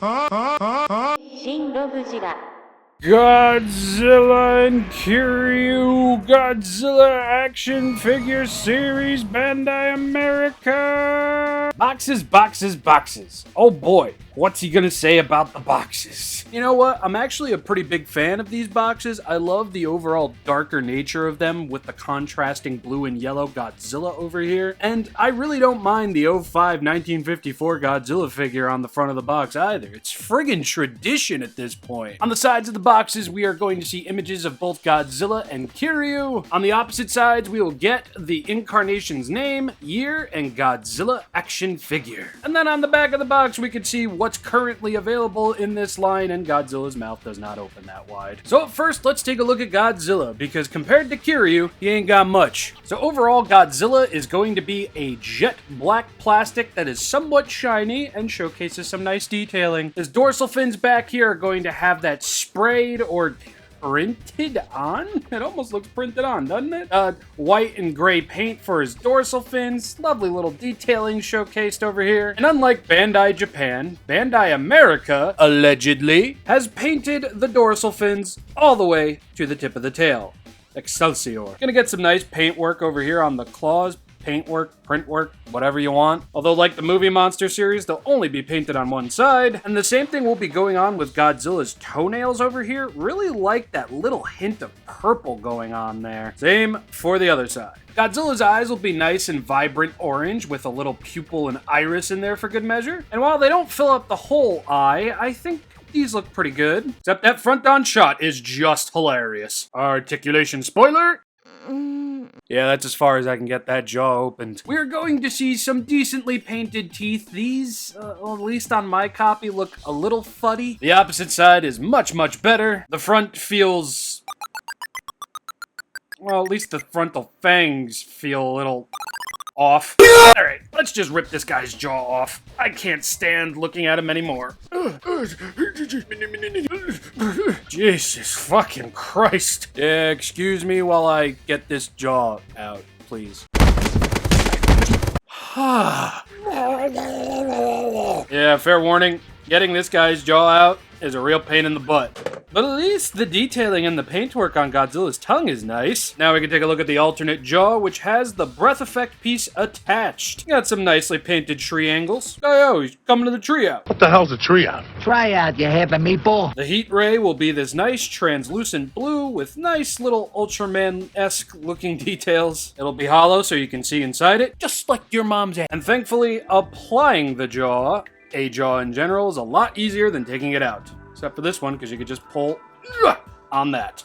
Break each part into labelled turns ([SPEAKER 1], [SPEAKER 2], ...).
[SPEAKER 1] ShinRobjira.
[SPEAKER 2] Godzilla and Kiryu Godzilla Action Figure Series Bandai America! Boxes, boxes, boxes. Oh boy, what's he gonna say about the boxes? You know what? I'm actually a pretty big fan of these boxes. I love the overall darker nature of them with the contrasting blue and yellow Godzilla over here. And I really don't mind the 05 1954 Godzilla figure on the front of the box either. It's friggin' tradition at this point. On the sides of the boxes, we are going to see images of both Godzilla and Kiryu. On the opposite sides, we will get the incarnation's name, year, and Godzilla action figure. And then on the back of the box, we can see what's currently available in this line, and Godzilla's mouth does not open that wide. So first, let's take a look at Godzilla, because compared to Kiryu, he ain't got much. So overall, Godzilla is going to be a jet black plastic that is somewhat shiny and showcases some nice detailing. His dorsal fins back here are going to have that sprayed or printed on? It almost looks printed on, doesn't it? White and gray paint for his dorsal fins. Lovely little detailing showcased over here. And unlike Bandai Japan, Bandai America, allegedly, has painted the dorsal fins all the way to the tip of the tail. Excelsior. Gonna get some nice paint work over here on the claws. Paintwork, print work, whatever you want. Although like the movie monster series, they'll only be painted on one side. And the same thing will be going on with Godzilla's toenails over here. Really like that little hint of purple going on there. Same for the other side. Godzilla's eyes will be nice and vibrant orange with a little pupil and iris in there for good measure. And while they don't fill up the whole eye, I think these look pretty good. Except that front-on shot is just hilarious. Articulation spoiler. Yeah, that's as far as I can get that jaw opened. We're going to see some decently painted teeth. These, at least on my copy, look a little fuddy. The opposite side is much, much better. The front feels... well, at least the frontal fangs feel a little off. Alright, let's just rip this guy's jaw off. I can't stand looking at him anymore. Jesus fucking Christ. Yeah, excuse me while I get this jaw out, please. Yeah, fair warning. Getting this guy's jaw out is a real pain in the butt. But at least the detailing and the paintwork on Godzilla's tongue is nice. Now we can take a look at the alternate jaw, which has the breath effect piece attached. Got some nicely painted tree angles. Oh, he's coming to the tree out.
[SPEAKER 3] What the hell's a tree out?
[SPEAKER 4] Try out, you have a meatball.
[SPEAKER 2] The heat ray will be this nice translucent blue with nice little Ultraman-esque looking details. It'll be hollow so you can see inside it, just like your mom's ass. And thankfully, applying the jaw, a jaw in general, is a lot easier than taking it out. Except for this one, because you could just pull on that.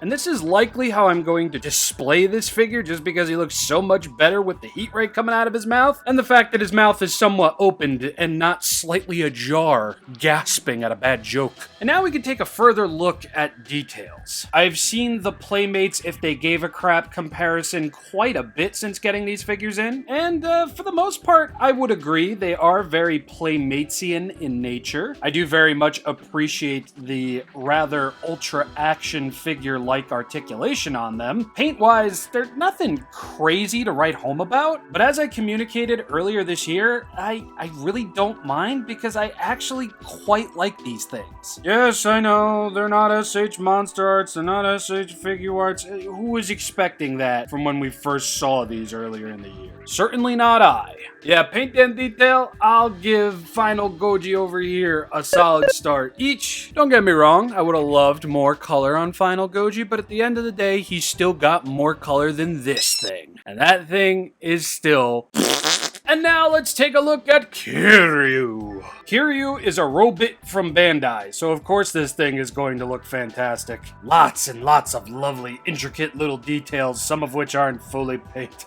[SPEAKER 2] And this is likely how I'm going to display this figure, just because he looks so much better with the heat ray coming out of his mouth, and the fact that his mouth is somewhat opened and not slightly ajar, gasping at a bad joke. And now we can take a further look at details. I've seen the Playmates If They Gave a Crap comparison quite a bit since getting these figures in, and for the most part, I would agree they are very Playmatesian in nature. I do very much appreciate the rather ultra action figure-like articulation on them. Paint-wise, they're nothing crazy to write home about, but as I communicated earlier this year, I really don't mind because I actually quite like these things. Yes, I know, they're not SH Monster Arts, they're not SH Figure Arts. Who was expecting that from when we first saw these earlier in the year? Certainly not I. Yeah, paint and detail, I'll give Final Goji over here a solid start. Each, don't get me wrong, I would have loved more color on Final Goji, but at the end of the day, he's still got more color than this thing. And that thing is still... And now let's take a look at Kiryu. Kiryu is a robot from Bandai, so of course this thing is going to look fantastic. Lots and lots of lovely, intricate little details, some of which aren't fully painted.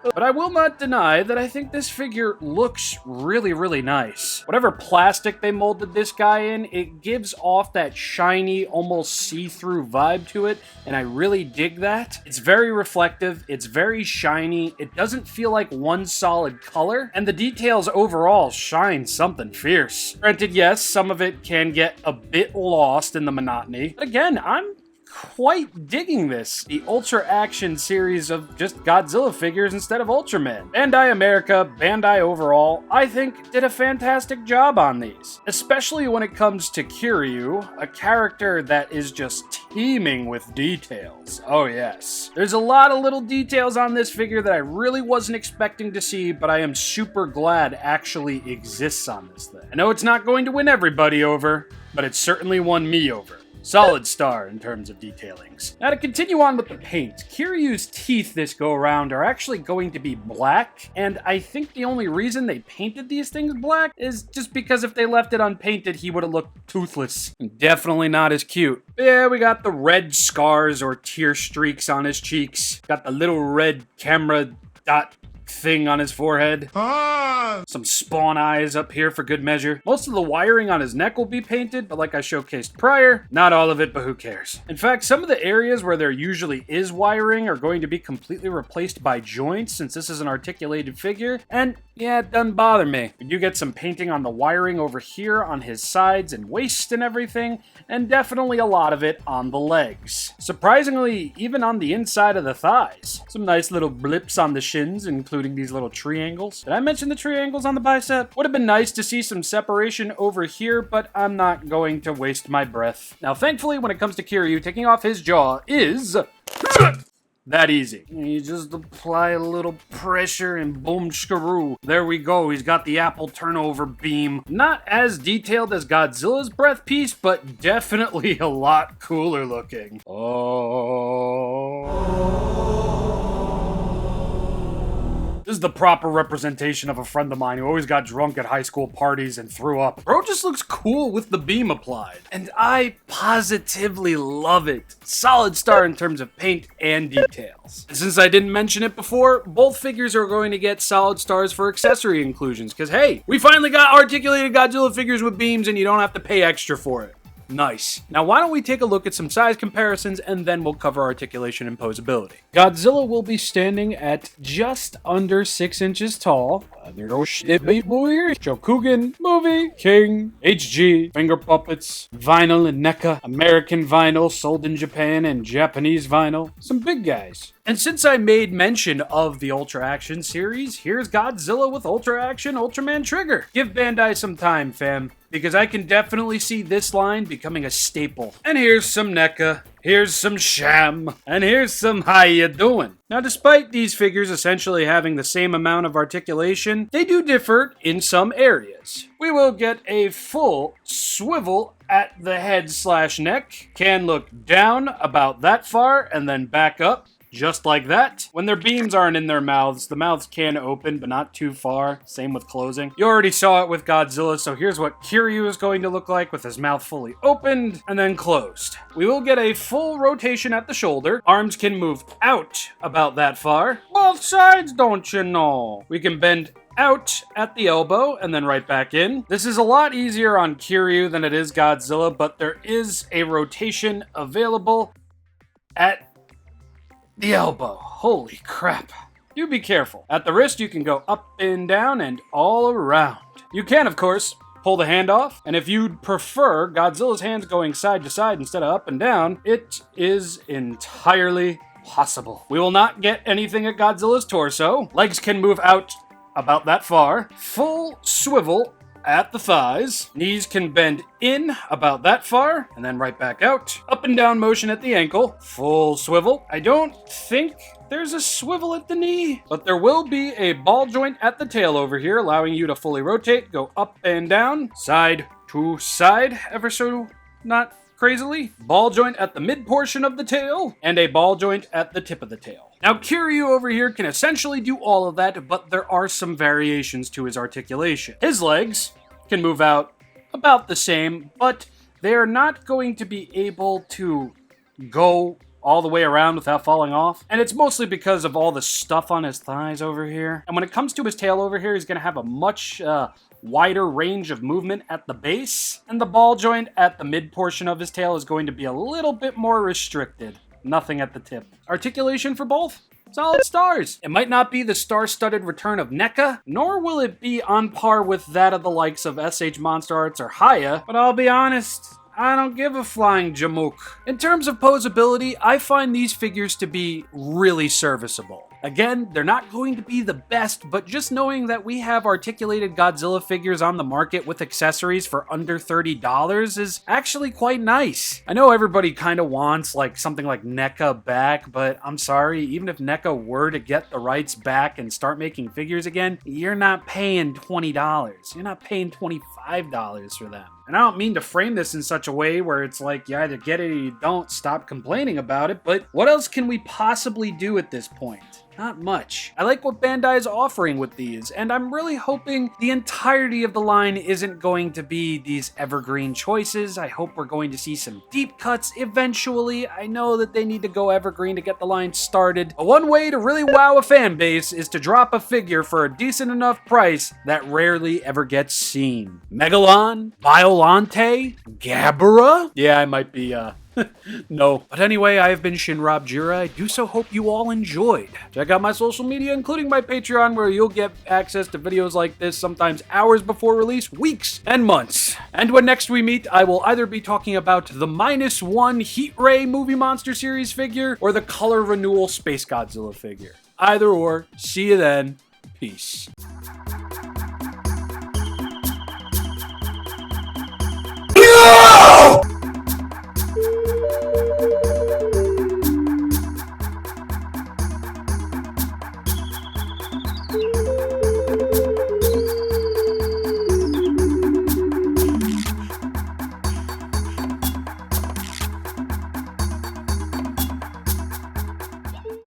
[SPEAKER 2] But I will not deny that I think this figure looks really, really nice. Whatever plastic they molded this guy in, it gives off that shiny, almost see-through vibe to it, and I really dig that. It's very reflective, it's very shiny, it doesn't feel like one solid color, and the details overall shine something fierce. Granted, yes, some of it can get a bit lost in the monotony, but again, I'm quite digging this. The Ultra Action series of just Godzilla figures instead of Ultraman. Bandai America, Bandai overall, I think did a fantastic job on these. Especially when it comes to Kiryu, a character that is just teeming with details. Oh yes. There's a lot of little details on this figure that I really wasn't expecting to see, but I am super glad actually exists on this thing. I know it's not going to win everybody over, but it certainly won me over. Solid star in terms of detailings. Now to continue on with the paint, Kiryu's teeth this go around are actually going to be black, and I think the only reason they painted these things black is just because if they left it unpainted, he would have looked toothless. And definitely not as cute. Yeah, we got the red scars or tear streaks on his cheeks. Got the little red camera dot thing on his forehead. Some spawn eyes up here for good measure. Most of the wiring on his neck will be painted, but like I showcased prior, not all of it, but who cares? In fact, some of the areas where there usually is wiring are going to be completely replaced by joints since this is an articulated figure, and yeah, it doesn't bother me. We do get some painting on the wiring over here on his sides and waist and everything, and definitely a lot of it on the legs. Surprisingly, even on the inside of the thighs. Some nice little blips on the shins, including these little triangles. Did I mention the triangles on the bicep? Would have been nice to see some separation over here, but I'm not going to waste my breath. Now, thankfully, when it comes to Kiryu, taking off his jaw is that easy. You just apply a little pressure and boom shkaroo. There we go. He's got the apple turnover beam. Not as detailed as Godzilla's breath piece, but definitely a lot cooler looking. This is the proper representation of a friend of mine who always got drunk at high school parties and threw up. Bro just looks cool with the beam applied. And I positively love it. Solid star in terms of paint and details. And since I didn't mention it before, both figures are going to get solid stars for accessory inclusions. Because hey, we finally got articulated Godzilla figures with beams and you don't have to pay extra for it. Nice. Now why don't we take a look at some size comparisons and then we'll cover articulation and posability. Godzilla will be standing at just under 6 inches tall. Shokugan, movie, King, HG, finger puppets, vinyl and NECA, American vinyl sold in Japan and Japanese vinyl. Some big guys. And since I made mention of the Ultra Action series, here's Godzilla with Ultra Action Ultraman Trigger. Give Bandai some time, fam, because I can definitely see this line becoming a staple. And here's some NECA, here's some Sham, and here's some how you doing. Now, despite these figures essentially having the same amount of articulation, they do differ in some areas. We will get a full swivel at the head/neck, can look down about that far and then back up. Just like that. When their beams aren't in their mouths, the mouths can open, but not too far. Same with closing. You already saw it with Godzilla, so here's what Kiryu is going to look like with his mouth fully opened and then closed. We will get a full rotation at the shoulder. Arms can move out about that far. Both sides, don't you know? We can bend out at the elbow and then right back in. This is a lot easier on Kiryu than it is Godzilla, but there is a rotation available at the elbow. Holy crap. Do be careful. At the wrist, you can go up and down and all around. You can, of course, pull the hand off, and if you'd prefer Godzilla's hands going side to side instead of up and down, it is entirely possible. We will not get anything at Godzilla's torso. Legs can move out about that far. Full swivel at the thighs. Knees can bend in about that far and then right back out. Up and down motion at the ankle. Full swivel. I don't think there's a swivel at the knee, but there will be a ball joint at the tail over here, allowing you to fully rotate, go up and down, side to side, ever so not crazily. Ball joint at the mid portion of the tail, and a ball joint at the tip of the tail. Now, Kiryu over here can essentially do all of that, but there are some variations to his articulation. His legs can move out about the same, but they're not going to be able to go all the way around without falling off. And it's mostly because of all the stuff on his thighs over here. And when it comes to his tail over here, he's going to have a much wider range of movement at the base. And the ball joint at the mid portion of his tail is going to be a little bit more restricted. Nothing at the tip. Articulation for both? Solid stars. It might not be the star-studded return of NECA, nor will it be on par with that of the likes of SH Monster Arts or Haya, but I'll be honest, I don't give a flying jamook. In terms of posability, I find these figures to be really serviceable. Again, they're not going to be the best, but just knowing that we have articulated Godzilla figures on the market with accessories for under $30 is actually quite nice. I know everybody kind of wants like something like NECA back, but I'm sorry, even if NECA were to get the rights back and start making figures again, you're not paying $20. You're not paying $25 for them. And I don't mean to frame this in such a way where it's like you either get it or you don't, stop complaining about it, but what else can we possibly do at this point? Not much. I like what Bandai is offering with these, and I'm really hoping the entirety of the line isn't going to be these evergreen choices. I hope we're going to see some deep cuts eventually. I know that they need to go evergreen to get the line started. But one way to really wow a fan base is to drop a figure for a decent enough price that rarely ever gets seen. Megalon? Violante? Gabara? Yeah, I might be, no. But anyway, I have been ShinRobjira. I do so hope you all enjoyed. Check out my social media, including my Patreon, where you'll get access to videos like this, sometimes hours before release, weeks and months. And when next we meet, I will either be talking about the -1 Heat Ray Movie Monster Series figure, or the Color Renewal Space Godzilla figure. Either or. See you then. Peace.